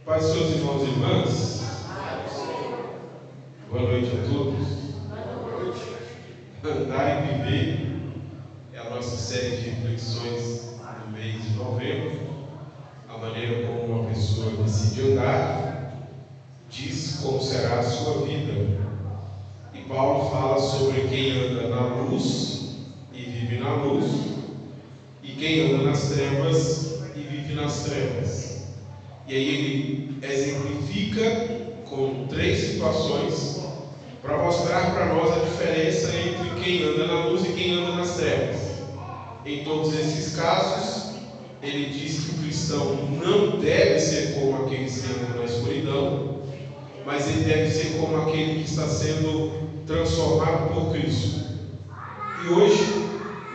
Paz, seus irmãos e irmãs. Boa noite a todos. Andar e viver é a nossa série de reflexões no mês de novembro. A maneira como uma pessoa decide andar diz como será a sua vida. E Paulo fala sobre quem anda na luz e vive na luz, e quem anda nas trevas e vive nas trevas. E aí ele exemplifica com 3 situações para mostrar para nós a diferença entre quem anda na luz e quem anda nas trevas. Em todos esses casos, ele diz que o cristão não deve ser como aqueles que andam na escuridão, mas ele deve ser como aquele que está sendo transformado por Cristo. E hoje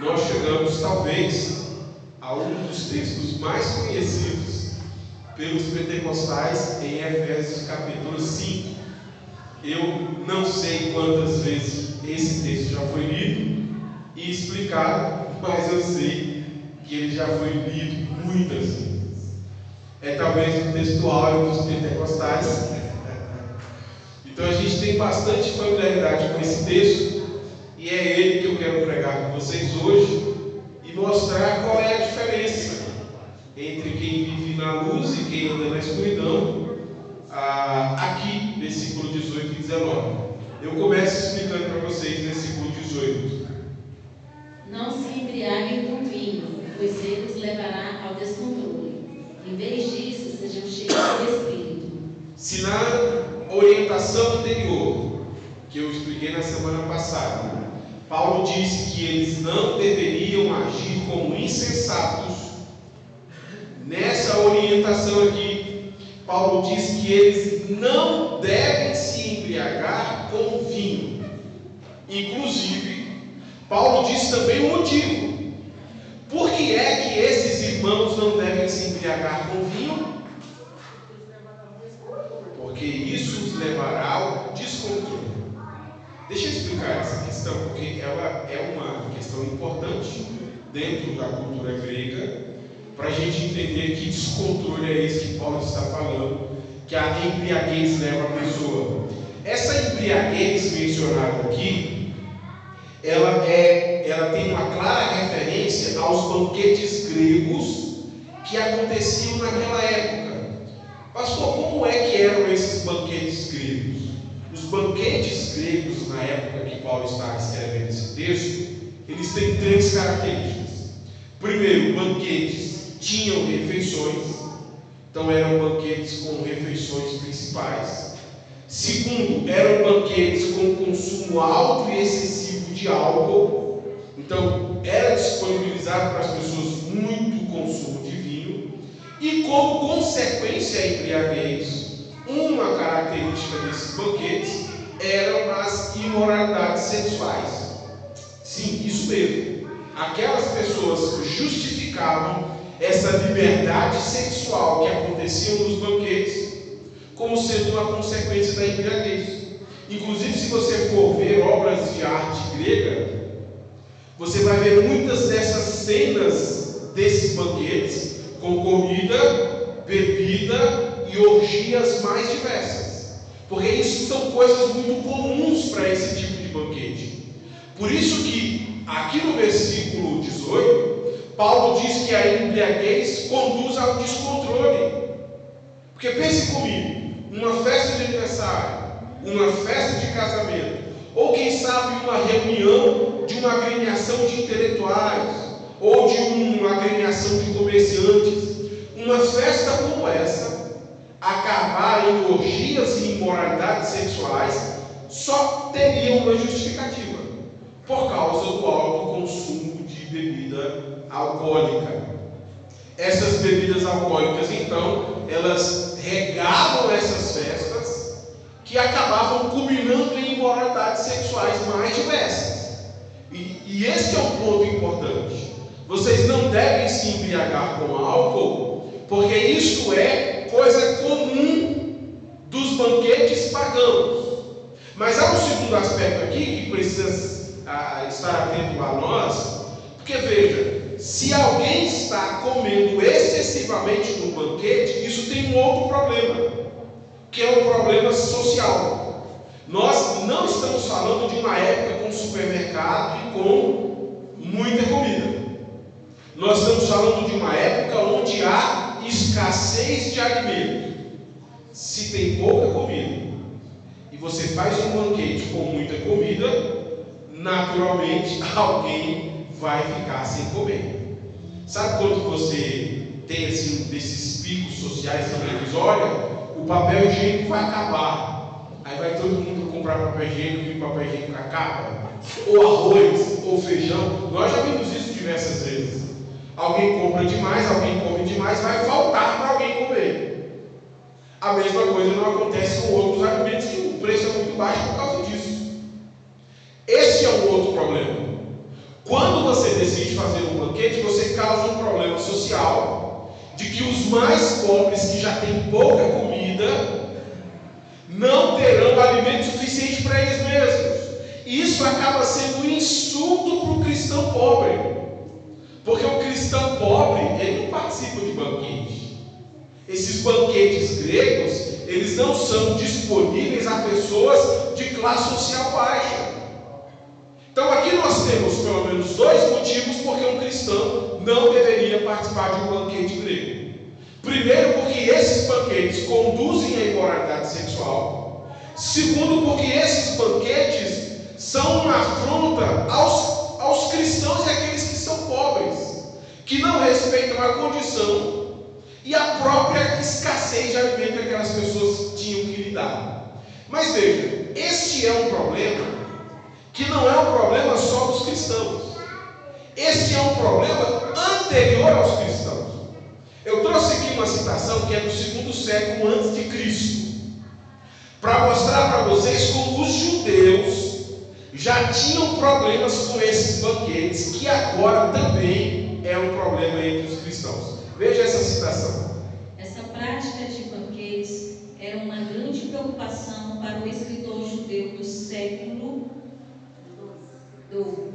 nós chegamos talvez a um dos textos mais conhecidos pelos pentecostais em Efésios capítulo 5. Eu não sei quantas vezes esse texto já foi lido e explicado, mas eu sei que ele já foi lido muitas vezes. É talvez o texto áureo dos pentecostais. Então a gente tem bastante familiaridade com esse texto, e é ele que eu quero pregar com vocês hoje e mostrar qual é a diferença entre quem vive na luz e quem anda na escuridão, aqui, versículo 18 e 19. Eu começo explicando para vocês, versículo 18. Não se embriaguem com vinho, pois ele os levará ao descontrole. Em vez disso, sejam cheios do Espírito. Se na orientação anterior, que eu expliquei na semana passada, Paulo disse que eles não deveriam agir como insensatos, nessa orientação aqui, Paulo diz que eles não devem se embriagar com vinho. Inclusive, Paulo diz também o motivo. Por que é que esses irmãos não devem se embriagar com vinho? Porque isso os levará ao descontrole. Deixa eu explicar essa questão, porque ela é uma questão importante dentro da cultura grega, para a gente entender que descontrole é esse que Paulo está falando, que a embriaguez leva a pessoa. Essa embriaguez mencionada aqui, ela tem uma clara referência aos banquetes gregos que aconteciam naquela época. Pastor, como é que eram esses banquetes gregos? Os banquetes gregos, na época que Paulo está escrevendo esse texto, eles têm 3 características. Primeiro, banquetes tinham refeições, então eram banquetes com refeições principais. Segundo, eram banquetes com consumo alto e excessivo de álcool, então era disponibilizado para as pessoas muito consumo de vinho, e como consequência a embriaguez, uma característica desses banquetes eram as imoralidades sexuais. Sim, isso mesmo. Aquelas pessoas justificavam essa liberdade sexual que acontecia nos banquetes como sendo uma consequência da embriaguez. Inclusive, se você for ver obras de arte grega, você vai ver muitas dessas cenas desses banquetes com comida, bebida e orgias mais diversas, porque isso são coisas muito comuns para esse tipo de banquete. Por isso que aqui no versículo 18 Paulo diz que a embriaguez conduz ao descontrole. Porque pense comigo, uma festa de aniversário, uma festa de casamento, ou quem sabe uma reunião de uma agremiação de intelectuais, ou de uma agremiação de comerciantes, uma festa como essa, acabar em orgias e imoralidades sexuais, só teria uma justificativa, por causa do alto consumo de bebida alcoólica. Essas bebidas alcoólicas, então, elas regavam essas festas que acabavam culminando em imoralidades sexuais mais diversas. E esse é um ponto importante. Vocês não devem se embriagar com álcool, porque isso é coisa comum dos banquetes pagãos. Mas há um segundo aspecto aqui que precisa estar atento a nós, porque veja, se alguém está comendo excessivamente excessivamente no banquete, isso tem um outro problema, que é o problema social. Nós não estamos falando de uma época com supermercado e com muita comida. Nós estamos falando de uma época onde há escassez de alimento. Se tem pouca comida e você faz um banquete com muita comida, naturalmente alguém vai ficar sem comer. Sabe quando você tem assim, desses picos sociais também, diz, olha, o papel higiênico vai acabar. Aí vai todo mundo comprar papel higiênico e o papel higiênico acaba. Ou arroz, ou feijão. Nós já vimos isso diversas vezes. Alguém compra demais, alguém come demais, vai faltar para alguém comer. A mesma coisa não acontece com outros alimentos, que o preço é muito baixo por causa disso. Esse é um outro problema. Quando você decide fazer um banquete, você causa um problema social de que os mais pobres, que já têm pouca comida, não terão alimento suficiente para eles mesmos. E isso acaba sendo um insulto para o cristão pobre. Porque o cristão pobre, ele não participa de banquete. Esses banquetes gregos, eles não são disponíveis a pessoas de classe social baixa. Então aqui nós temos pelo menos dois motivos porque um cristão não deveria participar de um banquete grego. Primeiro, porque esses banquetes conduzem à imoralidade sexual. Segundo, porque esses banquetes são uma afronta aos cristãos e àqueles que são pobres, que não respeitam a condição e a própria escassez de alimento que aquelas pessoas tinham que lidar. Mas veja, este é um problema que não é um problema só dos cristãos. Este é um problema anterior aos cristãos. Eu trouxe aqui uma citação que é do 2º século antes de Cristo, para mostrar para vocês como os judeus já tinham problemas com esses banquetes, que agora também é um problema entre os cristãos. Veja essa citação. Essa prática de banquetes era uma grande preocupação para o escritor judeu do século II.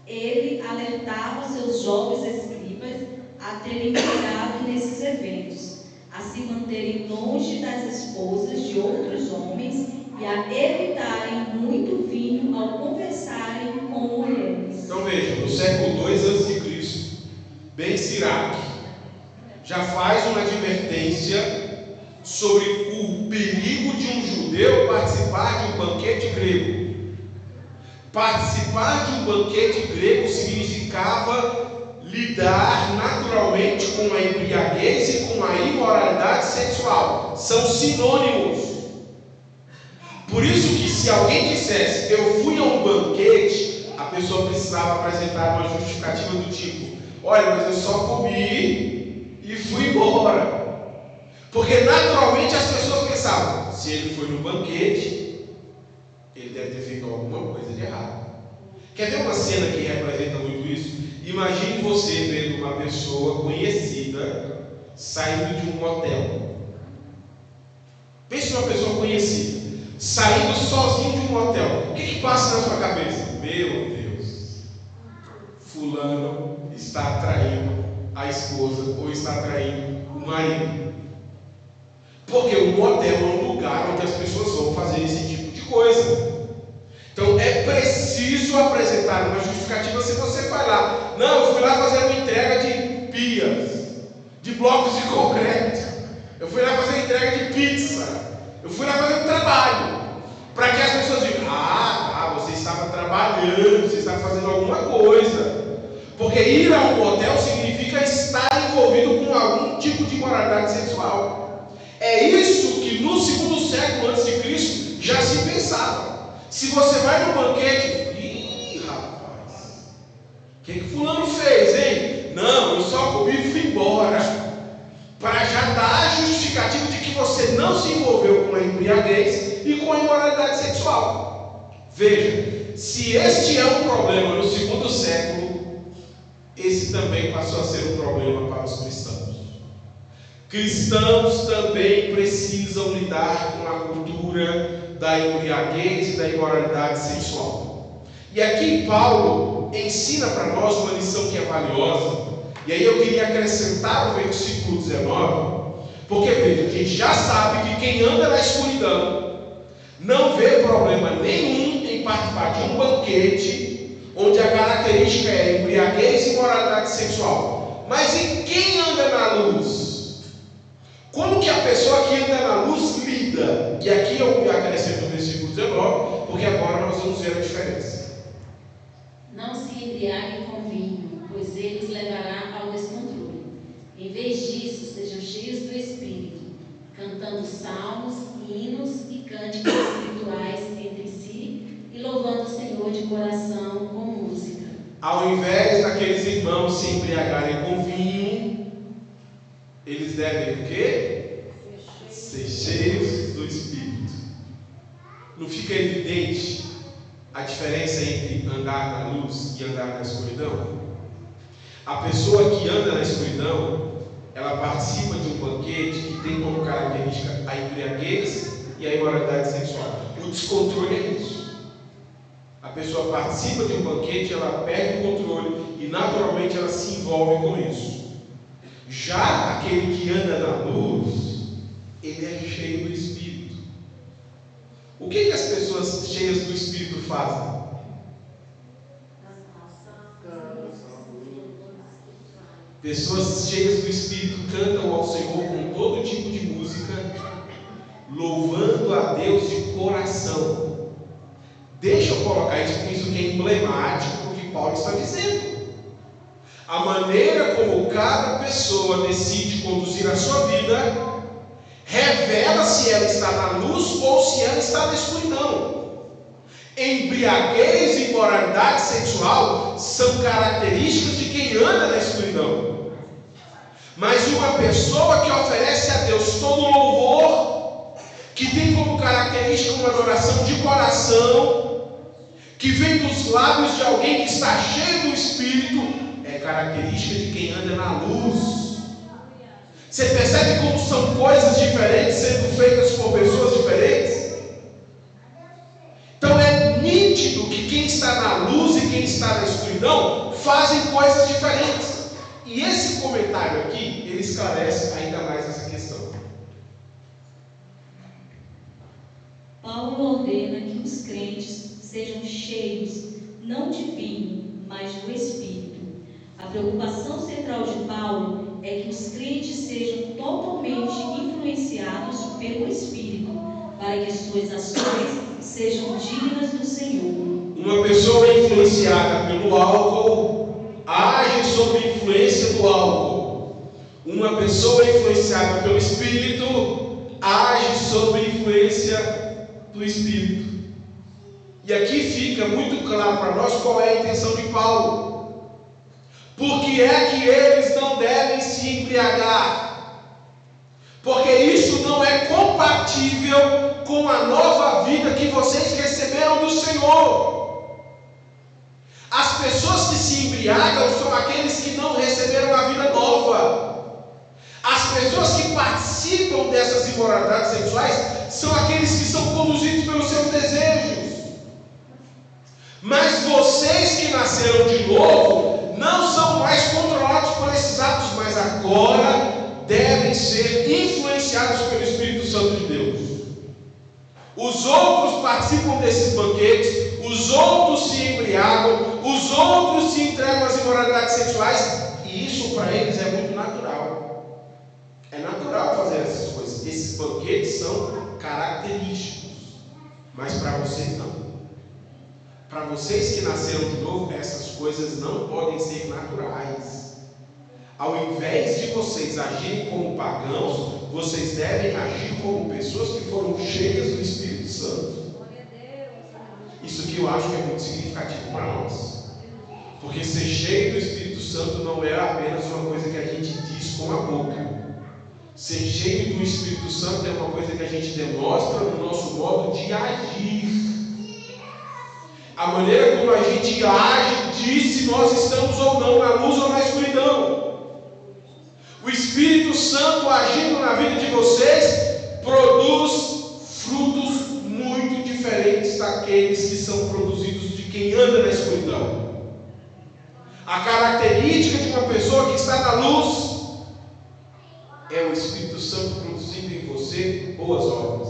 Ele alertava seus jovens escribas a terem cuidado nesses eventos, a se manterem longe das esposas de outros homens e a evitarem muito vinho ao conversarem com mulheres. Então veja, no século II a.C., Ben Sirac já faz uma advertência sobre o perigo de um judeu participar de um banquete grego. Participar de um banquete grego significava lidar naturalmente com a embriaguez e com a imoralidade sexual. São sinônimos. Por isso que se alguém dissesse, eu fui a um banquete, a pessoa precisava apresentar uma justificativa do tipo, olha, mas eu só comi e fui embora. Porque naturalmente as pessoas pensavam, se ele foi no banquete, ele deve ter feito alguma coisa de errado. Quer ver uma cena que representa muito isso? Imagine você vendo uma pessoa conhecida saindo de um motel. Pense numa pessoa conhecida saindo sozinho de um motel. O que passa na sua cabeça? Meu Deus, fulano está traindo a esposa ou está traindo o marido. Porque o motel é um lugar onde as pessoas vão fazer esse tipo de coisa. Então é preciso apresentar uma justificativa se você vai lá. Não, eu fui lá fazer uma entrega de pias, de blocos de concreto. Eu fui lá fazer entrega de pizza. Eu fui lá fazer um trabalho. Para que as pessoas digam, você estava trabalhando, você estava fazendo alguma coisa. Porque ir a um motel significa estar envolvido com algum tipo de imoralidade sexual. É isso que no 2º século antes de Cristo já se pensava. Se você vai no banquete, rapaz, o que fulano fez, hein? Não, eu só comi e fui embora. Para já dar a justificativa de que você não se envolveu com a embriaguez e com a imoralidade sexual. Veja, se este é um problema no 2º século, esse também passou a ser um problema para os cristãos. Cristãos também precisam lidar com a cultura da embriaguez e da imoralidade sexual. E aqui Paulo ensina para nós uma lição que é valiosa, E aí eu queria acrescentar o versículo 19, porque veja, a gente já sabe que quem anda na escuridão não vê problema nenhum em participar de um banquete onde a característica é embriaguez e imoralidade sexual. Mas e quem anda na luz? Como que a pessoa que anda na luz lida? E aqui eu acrescento o versículo 19, porque agora nós vamos ver a diferença. Não se embriaguem com vinho, pois ele os levará ao descontrole. Em vez disso, sejam cheios do Espírito, cantando salmos, hinos e cânticos espirituais entre si e louvando o Senhor de coração com música. Ao invés daqueles irmãos se embriagarem com vinho, eles devem o quê? Ser cheios do Espírito. Não fica evidente a diferença entre andar na luz e andar na escuridão? A pessoa que anda na escuridão, ela participa de um banquete que tem como característica a embriaguez e a imoralidade sexual. O descontrole é isso. A pessoa participa de um banquete, ela perde o controle e naturalmente ela se envolve com isso. Já aquele que anda na luz, ele é cheio do Espírito. O que as pessoas cheias do Espírito fazem? Pessoas cheias do Espírito cantam ao Senhor com todo tipo de música, louvando a Deus de coração. Deixa eu colocar isso, porque isso aqui é emblemático do que Paulo está dizendo. A maneira como cada pessoa decide conduzir a sua vida revela se ela está na luz ou se ela está na escuridão. Embriaguez e imoralidade sexual são características de quem anda na escuridão. Mas uma pessoa que oferece a Deus todo louvor, que tem como característica uma adoração de coração, que vem dos lábios de alguém que está cheio do Espírito, é característica de quem anda na luz. Você percebe como são coisas diferentes sendo feitas por pessoas diferentes? Então é nítido que quem está na luz e quem está na escuridão fazem coisas diferentes. E esse comentário aqui, ele esclarece ainda mais essa questão. Paulo ordena que os crentes sejam cheios, não de vinho, mas do Espírito. A preocupação central de Paulo é que os crentes sejam totalmente influenciados pelo Espírito, para que suas ações sejam dignas do Senhor. Uma pessoa influenciada pelo álcool age sob a influência do álcool. Uma pessoa influenciada pelo Espírito age sob a influência do Espírito. E aqui fica muito claro para nós qual é a intenção de Paulo. Por que é que eles não devem se embriagar? Porque isso não é compatível com a nova vida que vocês receberam do Senhor. As pessoas que se embriagam são aqueles que não receberam a vida nova. As pessoas que participam dessas imoralidades sexuais são aqueles que são conduzidos pelos seus desejos. Mas vocês que nasceram de novo não são mais controlados por esses atos, mas agora devem ser influenciados pelo Espírito Santo de Deus. Os outros participam desses banquetes, os outros se embriagam, os outros se entregam às imoralidades sexuais, e isso para eles é muito natural. É natural fazer essas coisas. Esses banquetes são característicos, mas para vocês não. Para vocês que nasceram de novo, essas coisas não podem ser naturais. Ao invés de vocês agirem como pagãos, vocês devem agir como pessoas que foram cheias do Espírito Santo. Isso que eu acho que é muito significativo para nós. Porque ser cheio do Espírito Santo não é apenas uma coisa que a gente diz com a boca. Ser cheio do Espírito Santo é uma coisa que a gente demonstra no nosso modo de agir. A maneira como a gente age diz se nós estamos ou não na luz ou na escuridão. O Espírito Santo agindo na vida de vocês produz frutos muito diferentes daqueles que são produzidos de quem anda na escuridão. A característica de uma pessoa que está na luz é o Espírito Santo produzindo em você boas obras.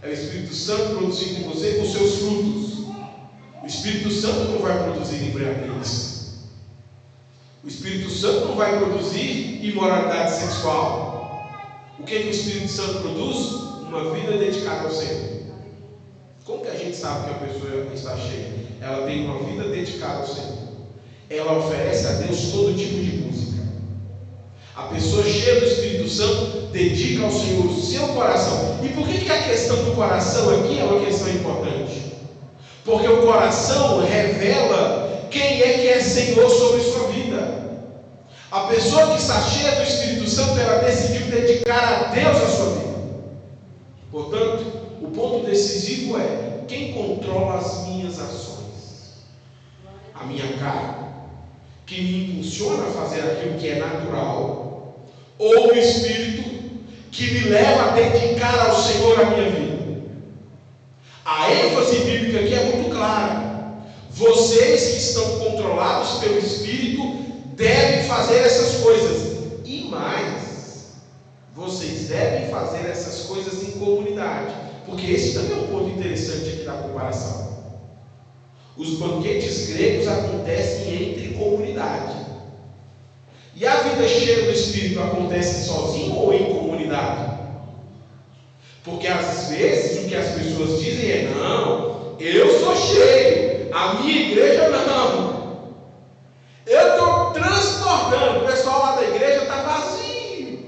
É o Espírito Santo produzindo em você os seus frutos. O Espírito Santo não vai produzir embriaguez. O Espírito Santo não vai produzir imoralidade sexual. O que o Espírito Santo produz? Uma vida dedicada ao Senhor. Como que a gente sabe que a pessoa está cheia? Ela tem uma vida dedicada ao Senhor. Ela oferece a Deus todo tipo de música. A pessoa cheia do Espírito Santo dedica ao Senhor o seu coração. E por que a questão do coração aqui é uma questão importante? Porque o coração revela quem é que é Senhor sobre sua vida. A pessoa que está cheia do Espírito Santo, ela decidiu dedicar a Deus a sua vida. Portanto, o ponto decisivo é: quem controla as minhas ações? A minha carne, que me impulsiona a fazer aquilo que é natural, ou o Espírito que me leva a dedicar ao Senhor a minha vida? A ênfase bíblica aqui é muito clara. Vocês que estão controlados pelo Espírito devem fazer essas coisas. E mais, vocês devem fazer essas coisas em comunidade. Porque esse também é um ponto interessante aqui da comparação. Os banquetes gregos acontecem entre comunidade. E a vida cheia do Espírito acontece sozinho ou em comunidade? Porque às vezes o que as pessoas dizem é: não, eu sou cheio, a minha igreja não. Eu estou transbordando, o pessoal lá da igreja está vazio.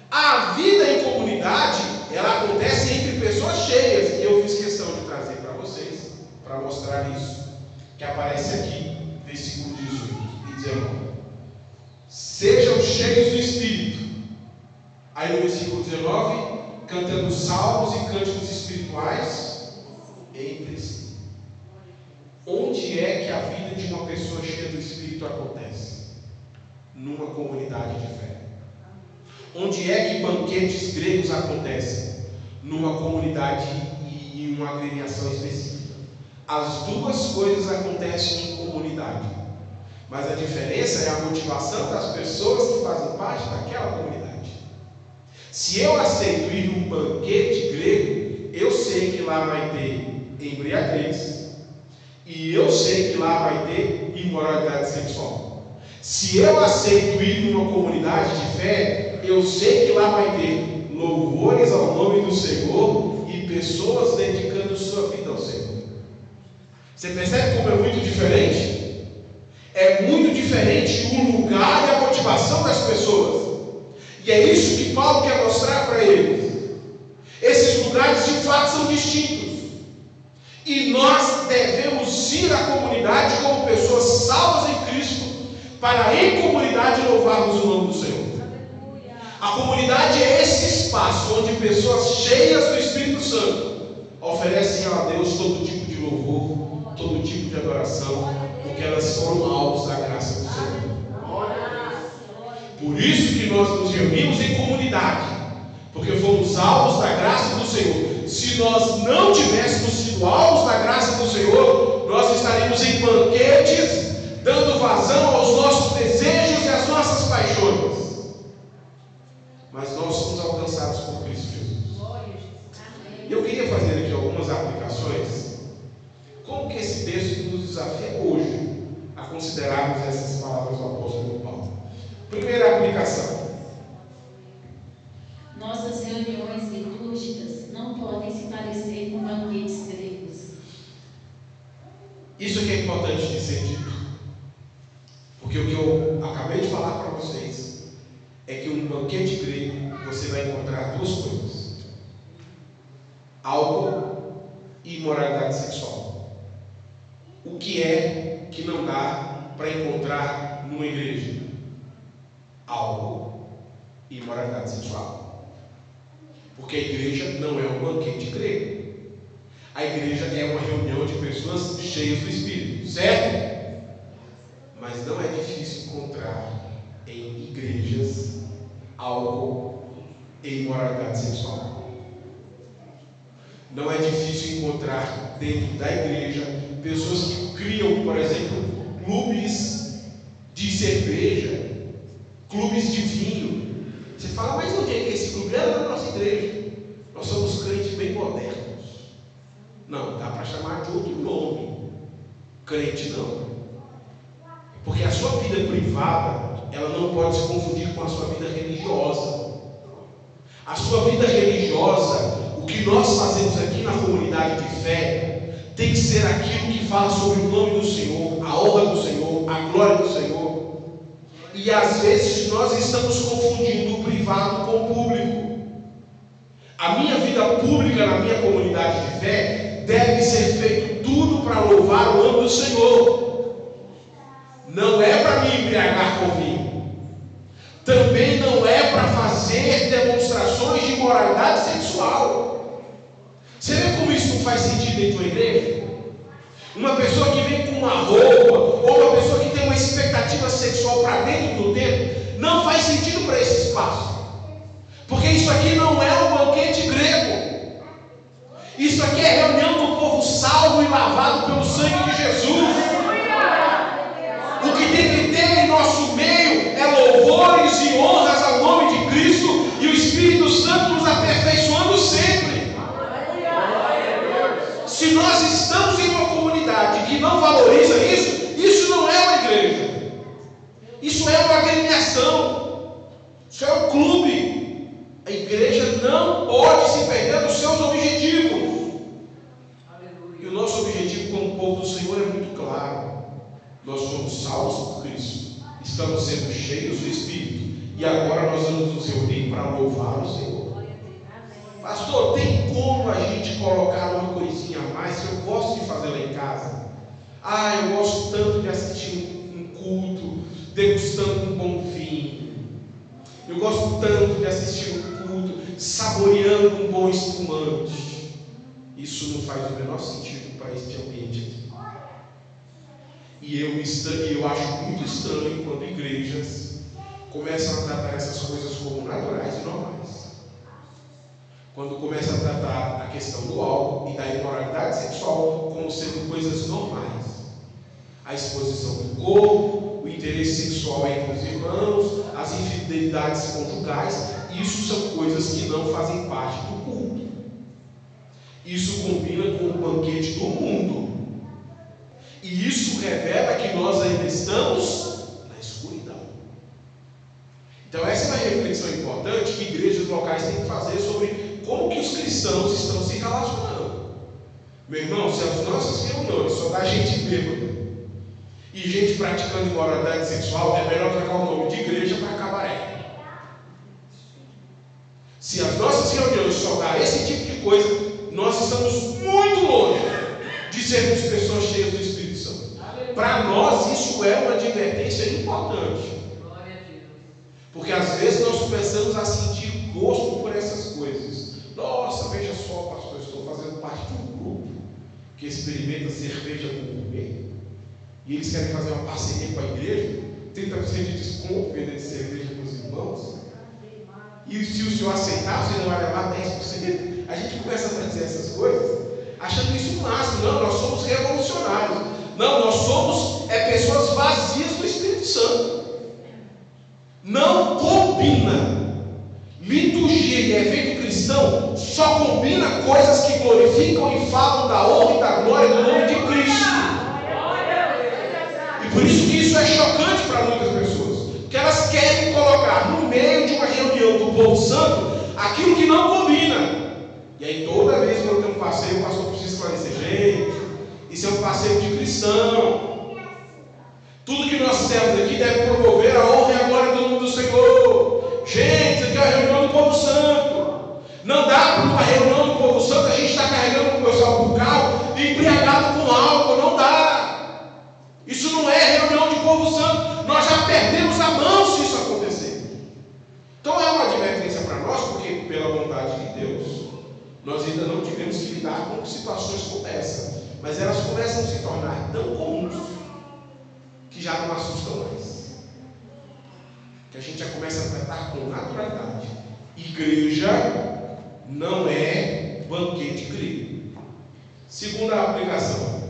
A vida em comunidade, ela acontece entre pessoas cheias. E eu fiz questão de trazer para vocês, para mostrar isso, que aparece aqui, versículo 18 e 19. Sejam cheios do Espírito. Aí no versículo 19, cantando salmos e cânticos espirituais entre si. Onde é que a vida de uma pessoa cheia do Espírito acontece? Numa comunidade de fé. Onde é que banquetes gregos acontecem? Numa comunidade e em uma agremiação específica. As duas coisas acontecem em comunidade, mas a diferença é a motivação das pessoas que fazem parte daquela comunidade. Se eu aceito ir num banquete grego, eu sei que lá vai ter embriaguez, e eu sei que lá vai ter imoralidade sexual. Se eu aceito ir numa comunidade de fé, eu sei que lá vai ter louvores ao nome do Senhor e pessoas dedicando sua vida ao Senhor. Você percebe como é muito diferente? É muito diferente o lugar e a motivação das pessoas. E é isso que Paulo quer mostrar para eles. Esses lugares de fato são distintos. E nós devemos ir à comunidade como pessoas salvas em Cristo, para em comunidade louvarmos o nome do Senhor. A comunidade é esse espaço onde pessoas cheias do Espírito Santo oferecem a Deus todo tipo de louvor, todo tipo de adoração, porque elas foram alvos da graça do Senhor. Por isso que nós nos reunimos em comunidade, porque fomos alvos da graça do Senhor. Se nós não tivéssemos sido alvos da graça do Senhor, nós estaríamos em banquetes, dando vazão aos nossos desejos e às nossas paixões. Mas nós somos alcançados por Cristo Jesus. E eu queria fazer aqui algumas aplicações. Como que esse texto nos desafia hoje a considerarmos essas palavras do apóstolo Paulo? Primeira aplicação: nossas reuniões litúrgicas não podem se parecer com banquetes gregos. Isso aqui é importante de ser dito, porque o que eu acabei de falar para vocês é que um banquete grego você vai encontrar duas coisas: álcool e imoralidade sexual. O que é que não dá para encontrar numa igreja? Álcool e imoralidade sexual. Porque a igreja não é um banquete grego. A igreja é uma reunião de pessoas cheias do Espírito, certo? Mas não é difícil encontrar em igrejas álcool e imoralidade sexual. Não é difícil encontrar dentro da igreja pessoas que criam, por exemplo, clubes de cerveja, clubes de vinho. Você fala, mas onde é que esse clube é? Na nossa igreja. Nós somos crentes bem modernos. Não, dá para chamar de outro nome. Crente não. Porque a sua vida privada, ela não pode se confundir com a sua vida religiosa. A sua vida religiosa, o que nós fazemos aqui na comunidade de fé, tem que ser aquilo que fala sobre o nome do Senhor, a honra do Senhor, a glória do Senhor. E às vezes nós estamos confundindo o privado com o público. A minha vida pública na minha comunidade de fé deve ser feito tudo para louvar o nome do Senhor. Não é para me embriagar com vinho. Também não é para fazer demonstrações de moralidade sexual. Você vê como isso não faz sentido dentro da igreja? Uma pessoa que vem com uma roupa, ou uma pessoa que tem uma expectativa sexual para dentro do templo, não faz sentido para esse espaço. Porque isso aqui não é um banquete grego. Isso aqui é reunião do povo salvo e lavado pelo sangue de Jesus. O que tem que ter em nosso meio é louvores e honras ao nome de Cristo e o Espírito Santo nos aperfeiçoando sempre. Se nós estamos em uma comunidade que não valoriza isso, isso não é uma igreja. Isso é uma agremiação. Isso é um clube. A igreja não pode se perder dos seus objetivos. E o nosso objetivo como povo do Senhor é muito claro. Nós somos salvos por Cristo. Estamos sendo cheios do Espírito. E agora nós vamos nos reunir para louvar o Senhor. Pastor, tem como a gente colocar uma coisinha a mais que eu gosto de fazer lá em casa? Eu gosto tanto de assistir um culto, degustando um bom vinho. Eu gosto tanto de assistir um culto, saboreando um bom espumante. Isso não faz o menor sentido para este ambiente aqui. E eu acho muito estranho quando igrejas começam a tratar essas coisas como naturais e normais. Quando começam a tratar a questão do álcool e da imoralidade sexual como sendo coisas normais. A exposição do corpo, o interesse sexual entre os irmãos, as infidelidades conjugais, isso são coisas que não fazem parte do culto. Isso combina com o banquete do mundo. E isso revela que nós ainda estamos na escuridão. Então essa é uma reflexão importante que igrejas locais têm que fazer sobre como que os cristãos estão se relacionando. Meu irmão, se as nossas reuniões só dá gente bêbada e gente praticando imoralidade sexual, é melhor trocar o nome de igreja para cabaré. Se as nossas reuniões só dá esse tipo de coisa, nós estamos muito longe de sermos pessoas cheias do Espírito Santo. Para nós isso é uma advertência importante. Porque às vezes nós começamos a sentir gosto por essas coisas. Nossa, veja só, pastor, estou fazendo parte de um grupo que experimenta cerveja com gourmet. E eles querem fazer uma parceria com a igreja, 30% de desconto, vendendo cerveja para os irmãos. E se o senhor aceitar, você não vai levar 10%. A gente começa a dizer essas coisas, achando isso o máximo. Não, nós somos revolucionários. Não, nós somos pessoas vazias do Espírito Santo. Não combina. Liturgia e evento cristão só combina coisas que glorificam e falam da honra e da glória do nome de Cristo. E por isso que isso é chocante para muitas pessoas, porque elas querem colocar no meio de uma reunião do povo santo aquilo que não combina. E aí toda vez que eu tenho um passeio, o pastor precisa esclarecer: gente, isso é um passeio de cristão. Tudo que nós fizemos aqui deve promover a honra e a glória do nome do Senhor. Gente, isso aqui é uma reunião do povo santo. Não dá para uma reunião do povo santo a gente estar carregando o pessoal para o carro e embriagado com álcool. Não dá. Isso não é reunião de povo santo. Nós já perdemos a mão se isso acontecer. Então é uma advertência para nós, porque pela vontade de Deus nós ainda não tivemos que lidar com situações como essa, mas elas começam a se tornar tão comuns que já não assustam mais, que a gente já começa a tratar com naturalidade. Igreja não é banquete grego. Segunda aplicação: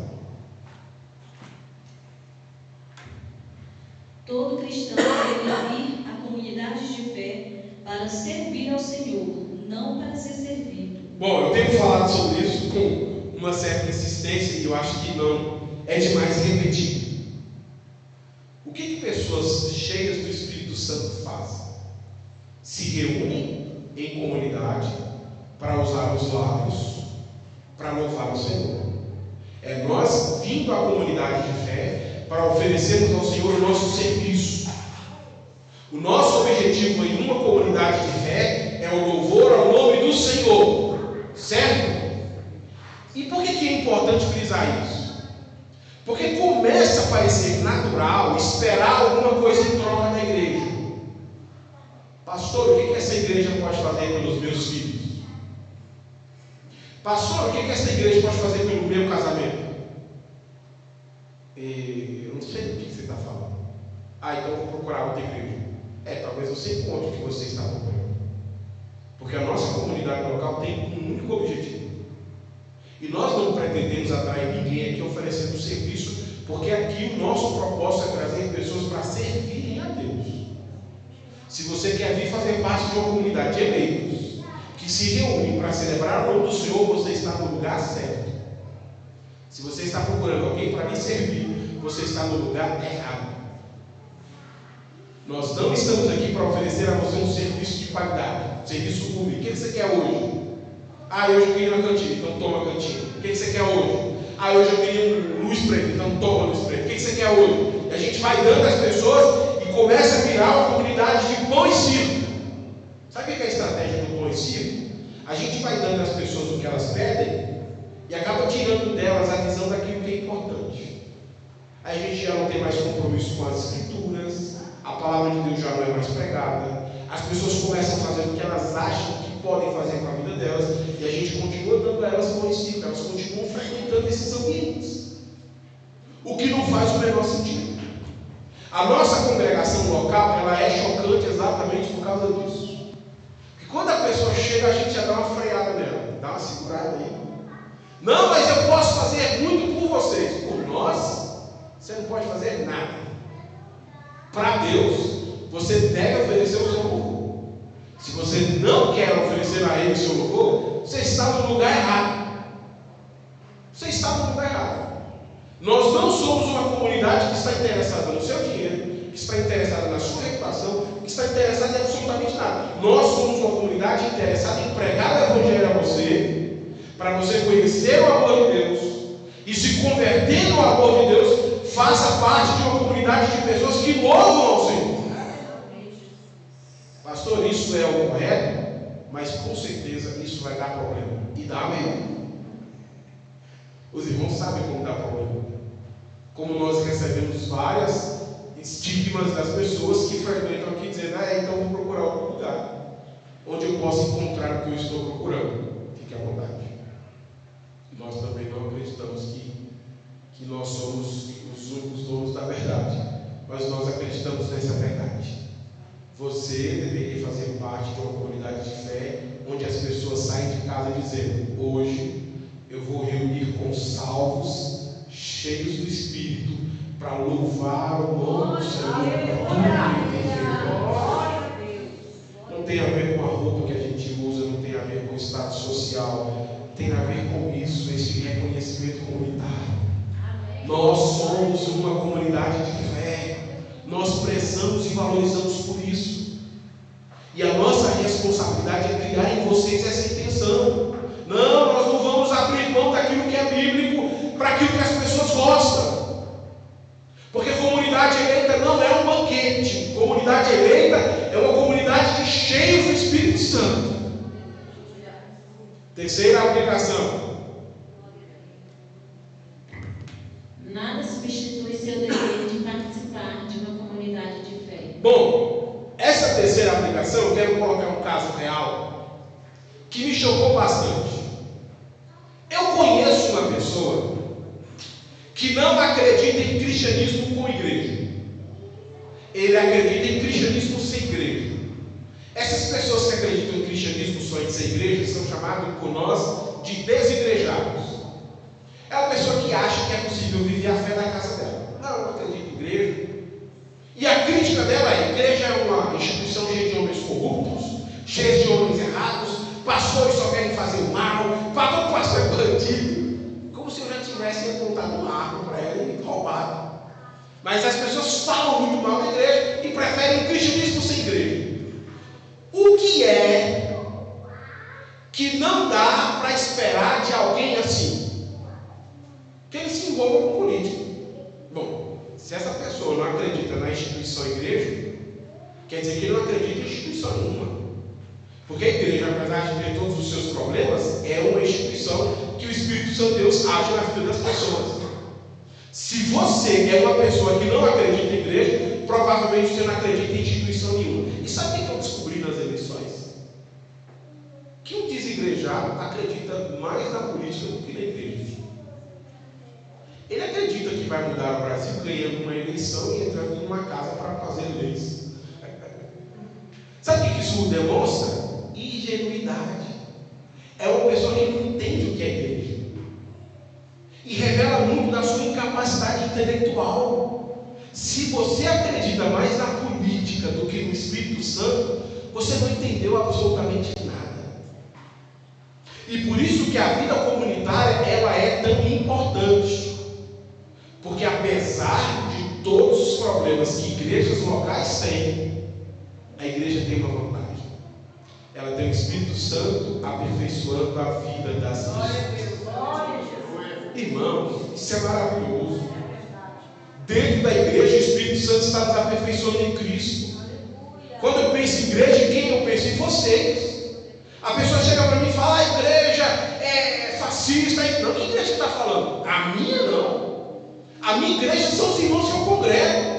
todo cristãos devem vir à comunidade de fé para servir ao Senhor, não para ser servido. Bom, eu tenho falado sobre isso com uma certa insistência e eu acho que não é demais repetir. O que pessoas cheias do Espírito Santo fazem? Se reúnem em comunidade para usar os lábios para louvar o Senhor. É nós vindo à comunidade de fé para oferecermos ao Senhor o nosso serviço. O nosso objetivo em uma comunidade de fé é o louvor ao nome do Senhor, certo? E por que é importante frisar isso? Porque começa a parecer natural esperar alguma coisa em troca da igreja. Pastor, o que essa igreja pode fazer pelos meus filhos? Pastor, o que essa igreja pode fazer pelo meu casamento? Eu não sei do que você está falando. Então eu vou procurar outra igreja. Talvez você encontre o que você está procurando. Porque a nossa comunidade local tem um único objetivo. E nós não pretendemos atrair ninguém aqui oferecendo serviço, porque aqui o nosso propósito é trazer pessoas para servirem a Deus. Se você quer vir fazer parte de uma comunidade de eleitos que se reúnem para celebrar o nome do Senhor, você está no lugar certo. Se você está procurando alguém para lhe servir, você está no lugar errado. Nós não estamos aqui para oferecer a você um serviço de qualidade, um serviço público. O que você quer hoje? Hoje eu queria uma cantina, então toma a cantina. O que você quer hoje? Hoje eu queria luz preta, então toma luz preta. O que você quer hoje? E a gente vai dando às pessoas e começa a virar uma comunidade de pão e circo. Sabe o que é a estratégia do pão e circo? A gente vai dando às pessoas o que elas pedem e acaba tirando delas a visão daquilo que é importante. Aí a gente já não tem mais compromisso com as escrituras, a palavra de Deus já não é mais pregada, as pessoas começam a fazer o que elas acham que podem fazer com a vida delas e a gente continua dando a elas pão e circo, elas continuam frequentando esses ambientes, o que não faz o menor sentido. A nossa congregação local, ela é chocante exatamente por causa disso. Porque quando a pessoa chega, a gente já dá uma freada nela, dá uma segurada aí. Não, mas eu posso fazer muito por vocês. Por nós, você não pode fazer nada. Para Deus, você deve oferecer o seu louvor. Se você não quer oferecer a Ele o seu louvor, você está no lugar errado. Você está no lugar errado. Nós não somos uma comunidade que está interessada no seu dinheiro, que está interessada na sua reputação, que está interessada em absolutamente nada. Nós somos uma comunidade interessada em pregar o Evangelho a você, para você conhecer o amor de Deus e se converter no amor de Deus, faça parte de uma comunidade de pessoas que louvam ao Senhor. Pastor, isso é o correto? Mas com certeza isso vai dar problema. E dá mesmo. Os irmãos sabem como dá problema. Como nós recebemos várias estigmas das pessoas que frequentam aqui dizendo, então vou procurar outro lugar onde eu possa encontrar o que eu estou procurando. Fique à vontade. Nós também não acreditamos que nós somos os únicos donos da verdade, mas nós acreditamos nessa verdade. Você deveria fazer parte de uma comunidade de fé onde as pessoas saem de casa dizendo, hoje eu vou reunir com salvos, cheios do Espírito, para louvar o nome do Senhor. Não tem a ver com a roupa que a gente usa, não tem a ver com o status social, tem a ver com isso, esse reconhecimento comunitário. Nós somos uma comunidade de fé, nós prezamos e valorizamos por isso. E a nossa responsabilidade é criar em vocês essa intenção. Não, nós não vamos abrir mão daquilo que é bíblico para aquilo que as pessoas gostam. Porque comunidade eleita não é um banquete. Comunidade eleita é uma comunidade de cheios do Espírito Santo. Terceira aplicação. Nada substitui seu dever de participar de uma comunidade de fé. Bom, essa terceira aplicação eu quero colocar um caso real que me chocou bastante. Eu conheço uma pessoa que não acredita em cristianismo com igreja. Ele acredita em cristianismo sem igreja. Essas pessoas que acreditam em cristianismo só em sem igreja são chamadas por nós de desigrejados. É uma pessoa que acha que é possível viver a fé na casa dela. Não acredito em igreja. E a crítica dela é: a igreja é uma instituição cheia de homens corruptos, cheia de homens errados, pastores só querem fazer o mal, falou que o pastor é bandido, como se eu já tivesse apontado uma arma para ela e roubado. Mas as pessoas falam muito mal da igreja e preferem o cristianismo sem igreja. O que é que não dá para esperar de alguém assim? Que ele se envolva com política. Bom, se essa pessoa não acredita na instituição igreja, quer dizer que ele não acredita em instituição nenhuma. Porque a igreja, apesar de ter todos os seus problemas, é uma instituição que o Espírito Santo de Deus age na vida das pessoas. Se você é uma pessoa que não acredita em igreja, provavelmente você não acredita em instituição nenhuma. E sabe o que eu descobri nas eleições? Que um desigrejado acredita mais na política do que na igreja. Ele acredita que vai mudar o Brasil ganhando uma eleição e entrando em uma casa para fazer leis. Sabe o que isso demonstra? Ingenuidade. É uma pessoa que não entende o que é igreja. E revela muito da sua incapacidade intelectual. Se você acredita mais na política do que no Espírito Santo, você não entendeu absolutamente nada. E por isso que a vida comunitária ela é tão importante. Porque apesar de todos os problemas que igrejas locais têm, a igreja tem uma vantagem. Ela tem o Espírito Santo aperfeiçoando a vida das pessoas. Irmãos, isso é maravilhoso. Dentro da igreja, o Espírito Santo está nos aperfeiçoando em Cristo. Quando eu penso em igreja, quem eu penso? Em vocês. A pessoa chega para mim e fala: a igreja é fascista. Não, que igreja está falando? A minha não. A minha igreja são os irmãos que eu congrego.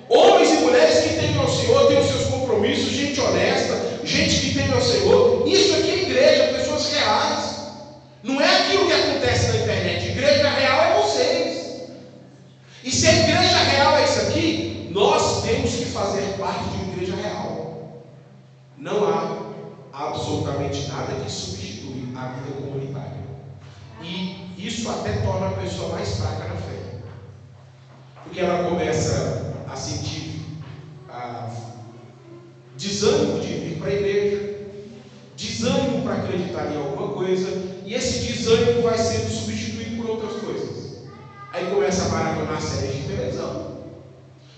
Homens e mulheres que temem ao Senhor, têm os seus compromissos, gente honesta, gente que teme ao Senhor. Isso aqui é igreja, pessoas reais. Não é aquilo que acontece na internet. Igreja real é vocês. E se a igreja real é isso aqui, nós temos que fazer parte de uma igreja real. Não há absolutamente nada que substitui a vida comunitária. E isso até torna a pessoa mais fraca na fé. Porque ela começa a sentir desânimo de vir para a igreja, desânimo para acreditar em alguma coisa, e esse desânimo vai sendo substituído por outras coisas. Aí começa a maratonar séries de televisão,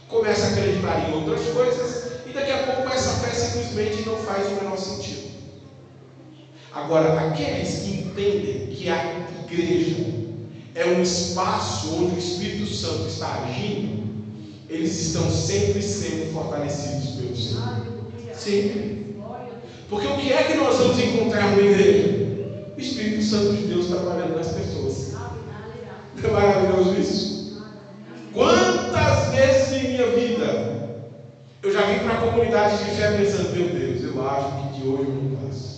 começa a acreditar em outras coisas, e daqui a pouco essa fé simplesmente não faz o menor sentido. Agora, aqueles que entendem que a igreja é um espaço onde o Espírito Santo está agindo, eles estão sempre sendo fortalecidos pelo Senhor. Sempre. Porque o que é que nós vamos encontrar na igreja? O Espírito Santo de Deus trabalhando nas pessoas. Não é maravilhoso isso? Quantas vezes em minha vida eu já vim para a comunidade de fé pensando: meu Deus, eu acho que de hoje eu não passo.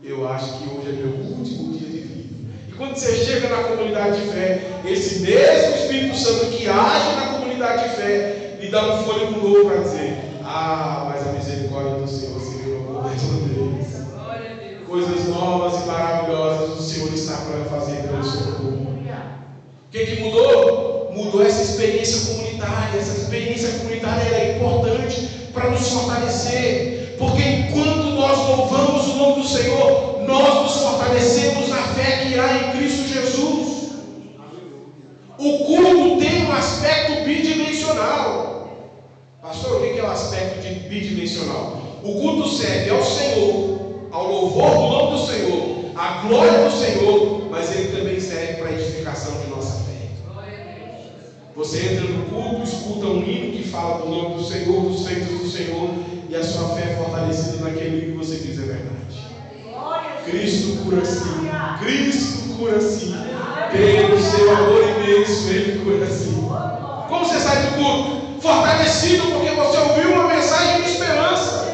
Eu acho que hoje é meu último dia de vida. E quando você chega na comunidade de fé, esse mesmo Espírito Santo que age na comunidade de fé lhe dá um fôlego novo para dizer: ah, mas a misericórdia do Senhor se renovou mais uma vez. Coisas novas e maravilhosas o Senhor está para fazer pelo seu povo. O que mudou? Mudou essa experiência comunitária. Essa experiência comunitária é importante para nos fortalecer. Porque enquanto nós louvamos o nome do Senhor, nós nos fortalecemos na fé que há em Cristo Jesus. O culto tem um aspecto bidimensional. Pastor, o que é o aspecto bidimensional? O culto serve ao Senhor, ao louvor do nome do Senhor, à glória do Senhor, mas ele também serve para a edificação de nossa fé. Você entra no culto, escuta um hino que fala do nome do Senhor, dos feitos do Senhor, e a sua fé é fortalecida naquele hino que você diz: é verdade. Cristo cura sim. Cristo cura sim. Pelo seu amor imenso, ele cura sim. Como você sai do culto? Fortalecido porque você ouviu uma mensagem de esperança.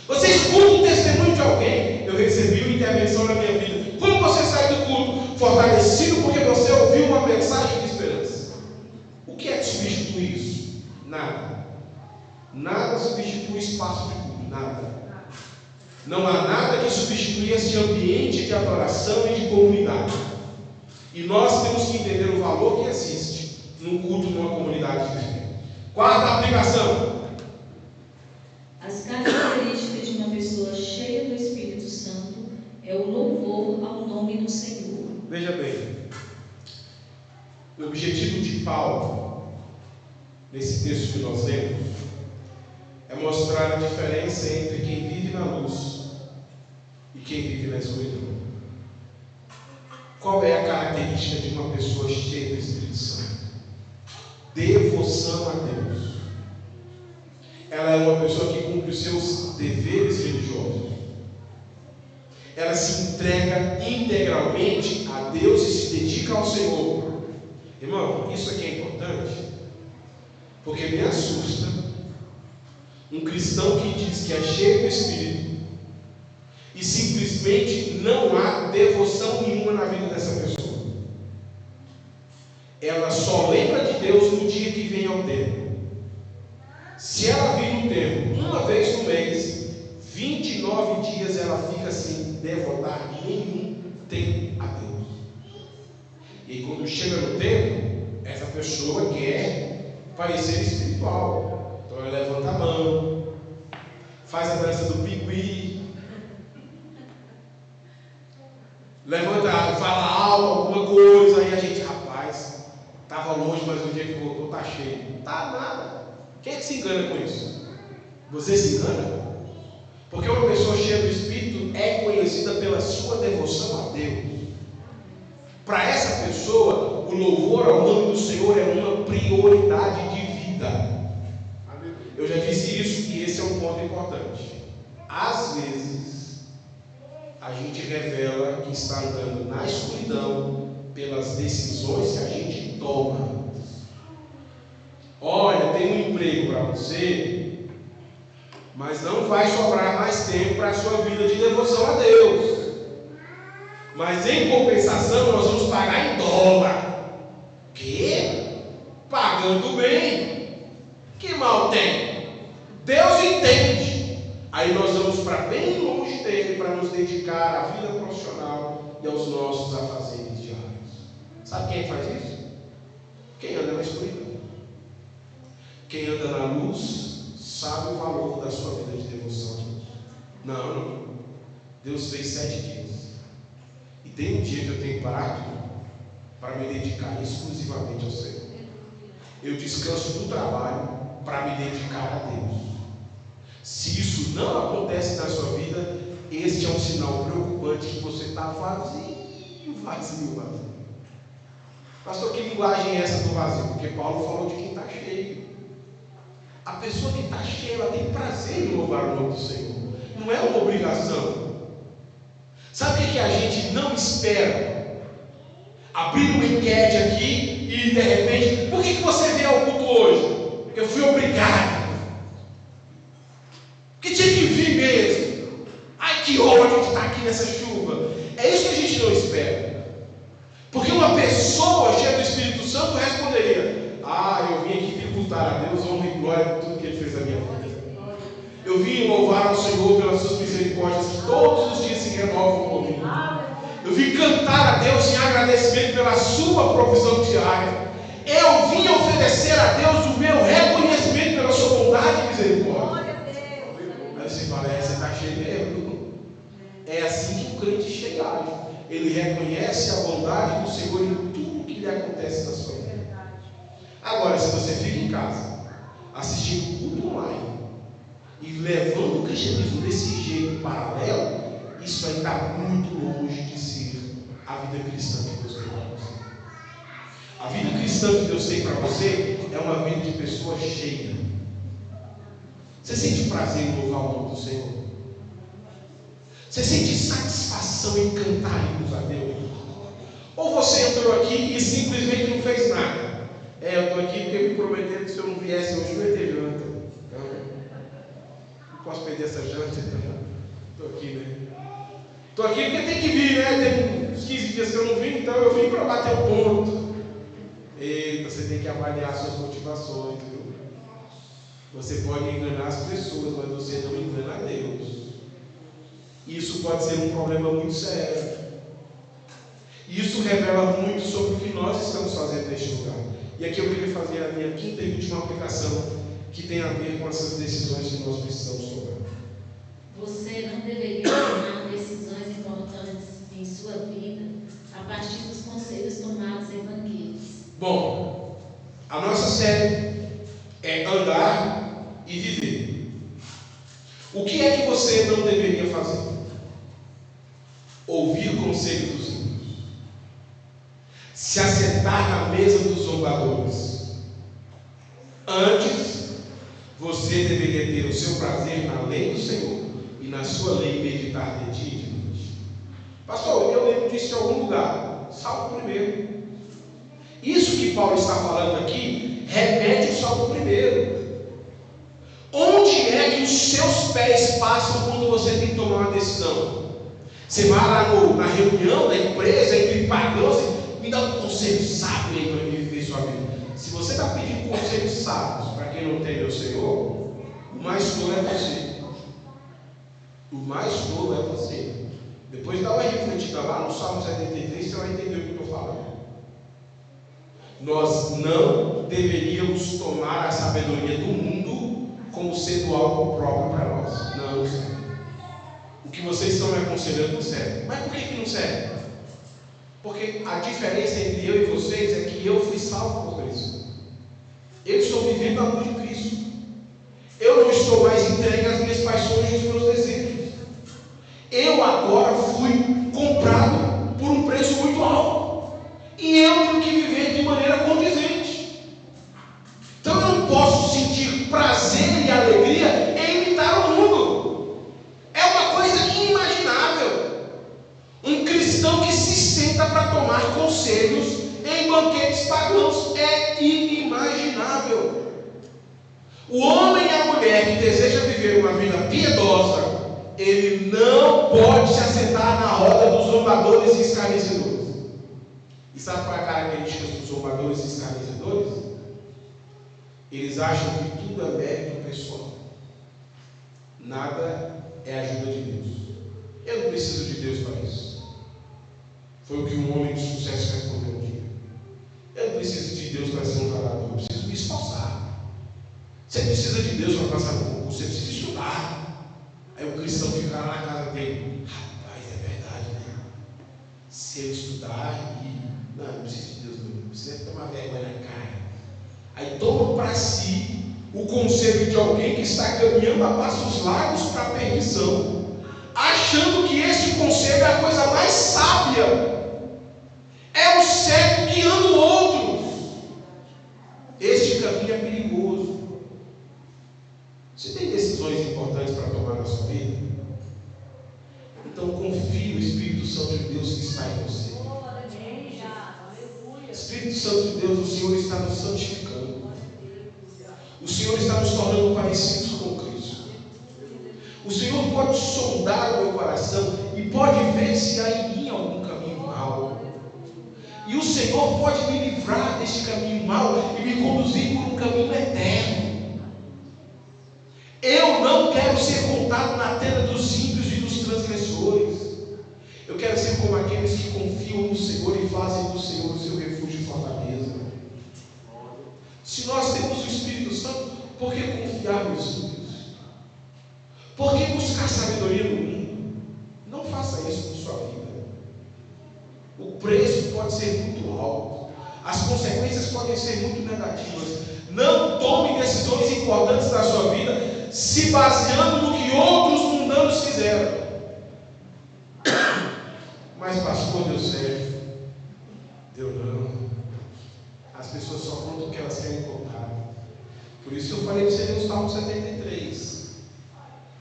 Você escuta o testemunho de alguém: eu recebi uma intervenção na minha vida. Como você sai do culto? Fortalecido porque você ouviu uma mensagem de esperança. O que é que substitui isso? Nada. Nada substitui o espaço de culto. Nada. Não há nada que substitui esse ambiente de adoração e de comunidade. E nós temos que entender o valor que existe num culto numa comunidade de fé. Quarta aplicação. As características de uma pessoa cheia do Espírito Santo é o louvor ao nome do Senhor. Veja bem, o objetivo de Paulo, nesse texto que nós lemos, é mostrar a diferença entre quem vive na luz e quem vive na escuridão. Qual é a característica de uma pessoa cheia do Espírito Santo? Devoção a Deus. Ela é uma pessoa que cumpre os seus deveres religiosos. Ela se entrega integralmente a Deus e se dedica ao Senhor. Irmão, isso aqui é importante, porque me assusta um cristão que diz que é cheio do Espírito e simplesmente não há devoção nenhuma na vida dessa pessoa. Ela só lembra de Deus no dia que vem ao templo. Se ela vir no templo uma vez no mês, 29 dias ela fica sem devotar nenhum tempo a Deus. E quando chega no templo, essa pessoa quer parecer espiritual. Então ela levanta a mão, faz a dança do piqui, levanta, fala algo, alguma coisa, aí a gente, rapaz, estava longe, mas no dia que voltou está cheio. Não está nada. Quem é que se engana com isso? Você se engana? Porque uma pessoa cheia do Espírito é conhecida pela sua devoção a Deus. Para essa pessoa, o louvor ao nome do Senhor é uma prioridade de vida. Eu já disse isso e esse é um ponto importante. Às vezes, a gente revela que está andando na escuridão pelas decisões que a gente toma. Olha, tem um emprego para você, mas não vai sobrar mais tempo para a sua vida de devoção a Deus. Mas em compensação nós vamos pagar em dólar. Que? Pagando bem. Que mal tem? Deus entende. Aí nós vamos para bem longe dele para nos dedicar à vida profissional e aos nossos afazeres diários. Sabe quem faz isso? Quem anda na escuridão. Quem anda na luz sabe o valor da sua vida de devoção a Deus. Não. Deus fez 7 dias. E tem um dia que eu tenho parado para me dedicar exclusivamente ao Senhor. Eu descanso do trabalho para me dedicar a Deus. Se isso não acontece na sua vida, este é um sinal preocupante que você está vazio. Pastor, que linguagem é essa do vazio? Porque Paulo falou de quem está cheio. A pessoa que está cheia, ela tem prazer em louvar o nome do Senhor. Não é uma obrigação. Sabe o que a gente não espera? Abrir uma enquete aqui e de repente, por que você veio ao culto hoje? Porque eu fui obrigado. Porque tinha que vir mesmo. Ai, que ódio de estar aqui nessa chuva. É isso que a gente não espera. Porque uma pessoa cheia do Espírito Santo responderia: eu vim aqui tributar a Deus honra e glória por tudo que Ele fez na minha vida. Eu vim louvar ao Senhor pelas suas misericórdias que todos os dias se renovam comigo. Eu vim cantar a Deus em agradecimento pela sua provisão diária. Eu vim oferecer a Deus o meu reconhecimento pela sua bondade e misericórdia. Aí você fala: você está cheio mesmo. É assim que o crente chega. Ele reconhece a bondade do Senhor em tudo que lhe acontece na sua vida. Agora, se você fica em casa assistindo culto online e levando o cristianismo desse jeito paralelo, isso aí está muito longe de ser a vida cristã que Deus tem para você. A vida cristã que Deus tem para você é uma vida de pessoa cheia. Você sente prazer em louvar o nome do Senhor? Você sente satisfação em cantar hinos a Deus? Ou você entrou aqui e simplesmente não fez nada? Eu estou aqui porque me prometeram que se eu não viesse hoje não ia ter janta. Não posso perder essa janta, então estou aqui, né? Estou aqui porque tem que vir, né? Tem uns 15 dias que eu não vim, então eu vim para bater o ponto. Eita, você tem que avaliar suas motivações, viu? Você pode enganar as pessoas, mas você não engana a Deus. Isso pode ser um problema muito sério. Isso revela muito sobre o que nós estamos fazendo neste lugar. E aqui eu queria fazer a minha quinta e última aplicação, que tem a ver com essas decisões que nós precisamos tomar. Você não deveria tomar decisões importantes em sua vida a partir dos conselhos tomados em banquetes. Bom, a nossa série é andar e viver. O que é que você não deveria fazer? Ouvir conselho dos ímpios, se assentar na mesa dos zombadores. Antes, você deveria ter o seu prazer na lei do Senhor e na sua lei meditar de dia e de noite. Pastor, eu lembro disso em algum lugar. Salmo 1. Isso que Paulo está falando aqui remete ao Salmo 1. Onde é que os seus pés passam quando você tem que tomar uma decisão? Você vai lá na reunião da empresa, entre pagãos, me dá um conselho sábio aí para mim viver sua vida. Se você está pedindo conselhos sábios para quem não tem o Senhor, o mais tolo é você. O mais tolo é você. Depois dá uma refletida lá no Salmo 73, você vai entender o que eu estou falando. Nós não deveríamos tomar a sabedoria do mundo como sendo algo próprio para nós. Não serve. O que vocês estão me aconselhando não serve. Mas por que não serve? Porque a diferença entre eu e vocês é que eu fui salvo por Cristo. Eu estou vivendo a luz de Cristo. Eu não estou mais entregue às minhas paixões e aos meus desejos. Eu agora fui comprado por um preço muito alto. E eu tenho que viver de maneira condizente. Então eu não posso sentir prazer e alegria em imitar o mundo. É uma coisa inimaginável. Um cristão que se senta para tomar conselhos em banquetes pagãos é inimaginável. O homem e a mulher que deseja viver uma vida piedosa, ele não pode se assentar na roda dos zombadores e escarnecedores. E sabe qual é a característica dos zombadores e escarnecedores? Eles acham que tudo é mérito pessoal. Nada é ajuda de Deus. Eu não preciso de Deus para isso. Foi o que um homem de sucesso respondeu um dia. Eu não preciso de Deus para ser um jogador. Eu preciso me esforçar. Você precisa de Deus para passar no concurso. Você precisa estudar. Aí o cristão fica lá na casa dele. Rapaz, é verdade, né? Se eu estudar e... Não preciso de Deus não. Precisa tomar vergonha na cara. Aí toma para si o conselho de alguém que está caminhando a passos largos para a perdição, achando que esse conselho é a coisa mais sábia. É o cego guiando outros. Este caminho é perigoso. Você tem decisões importantes para tomar na sua vida? Então confie no Espírito Santo de Deus que está em você. Espírito Santo de Deus, o Senhor está nos santificando. O Senhor está nos tornando parecidos com Cristo. O Senhor pode sondar o meu coração e pode ver se há em mim algum caminho mau. E o Senhor pode me livrar deste caminho mau e me conduzir por um caminho eterno. Eu não quero ser contado na tenda dos ímpios e dos transgressores. Eu quero ser como aqueles que confiam no Senhor e fazem do Senhor o seu refúgio e fortaleza. Se nós temos o Espírito Santo, por que confiar nos ímpios? Por que buscar sabedoria no mundo? Não faça isso com sua vida. O preço pode ser muito alto. As consequências podem ser muito negativas. Não tome decisões importantes da sua vida se baseando no que outros mundanos fizeram. Mas pastor, deu certo. Deu não. As pessoas só contam o que elas querem contar. Por isso eu falei que você lê o Salmo 73.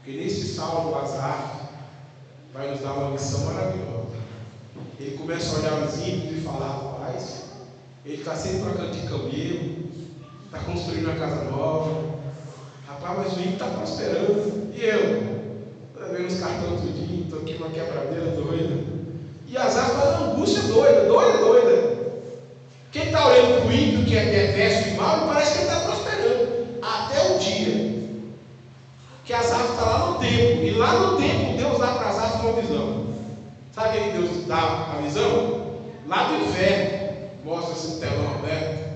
Porque nesse Salmo, o Asaf vai nos dar uma lição maravilhosa. Ele começa a olhar os ímpios e falar: rapaz, ele está sempre trocando de camelo, está construindo uma casa nova. Rapaz, mas o ímpio está prosperando. E eu? Estou vendo os cartões tudinho, estou aqui numa quebradeira doida. E Asaf está na angústia doida. Quem está olhando para o ímpio que é perverso e mau, parece que ele está prosperando. Até o dia que Asaf está lá no templo. E lá no templo Deus dá para Asaf uma visão. Sabe que Deus dá a visão? Lá do inferno. Mostra-se um telão aberto.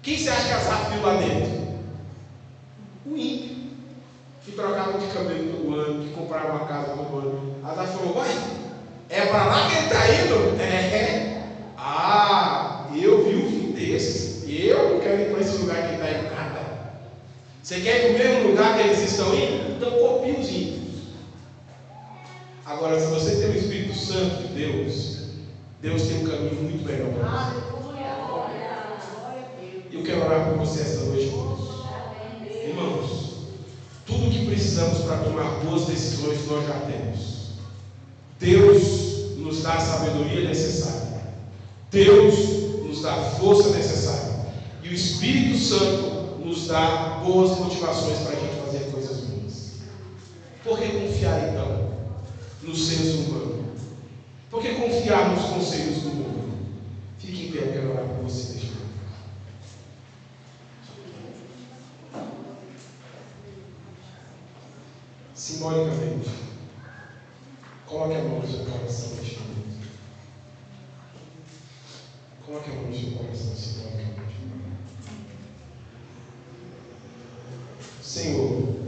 Quem você acha que Asaf viu lá dentro? O ímpio, que trocava de cabelo todo ano, que comprava uma casa todo ano. Asaf falou: uai, é para lá que ele está indo? Eu vi um fim desses. Eu não quero ir para esse lugar que ele está indo nada. Você quer ir para o mesmo lugar que eles estão indo? Então copie os ímpios. Agora, se você tem o Espírito Santo de Deus, Deus tem um caminho muito melhor para você. Eu quero orar por você esta noite, irmãos. Irmãos, tudo que precisamos para tomar boas decisões nós já temos. Deus nos dá a sabedoria necessária. Deus nos dá a força necessária. E o Espírito Santo nos dá boas motivações para a gente fazer coisas boas. Por que confiar então no senso humano? Por que confiar nos conselhos do mundo? Fique em pé, eu quero orar por você neste momento. Simbolicamente, coloque a mão no seu coração neste momento. Coloque a mão no seu coração simbolicamente. Senhor,